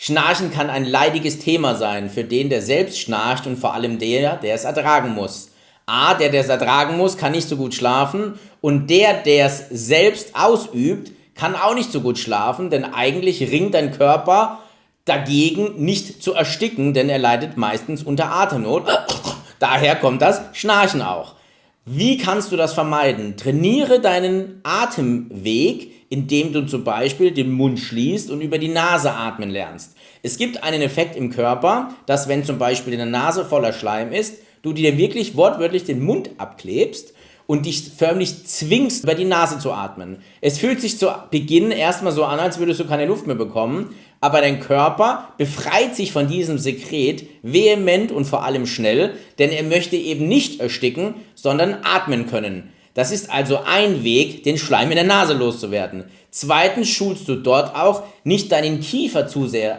Schnarchen kann ein leidiges Thema sein für den, der selbst schnarcht und vor allem der es ertragen muss. Der es ertragen muss, kann nicht so gut schlafen und der es selbst ausübt, kann auch nicht so gut schlafen, denn eigentlich ringt dein Körper dagegen, nicht zu ersticken, denn er leidet meistens unter Atemnot. Daher kommt das Schnarchen auch. Wie kannst du das vermeiden? Trainiere deinen Atemweg, indem du zum Beispiel den Mund schließt und über die Nase atmen lernst. Es gibt einen Effekt im Körper, dass wenn zum Beispiel deine Nase voller Schleim ist, du dir wirklich wortwörtlich den Mund abklebst und dich förmlich zwingst, über die Nase zu atmen. Es fühlt sich zu Beginn erstmal so an, als würdest du keine Luft mehr bekommen, aber dein Körper befreit sich von diesem Sekret vehement und vor allem schnell, denn er möchte eben nicht ersticken, sondern atmen können. Das ist also ein Weg, den Schleim in der Nase loszuwerden. Zweitens schulst du dort auch nicht deinen Kiefer zu sehr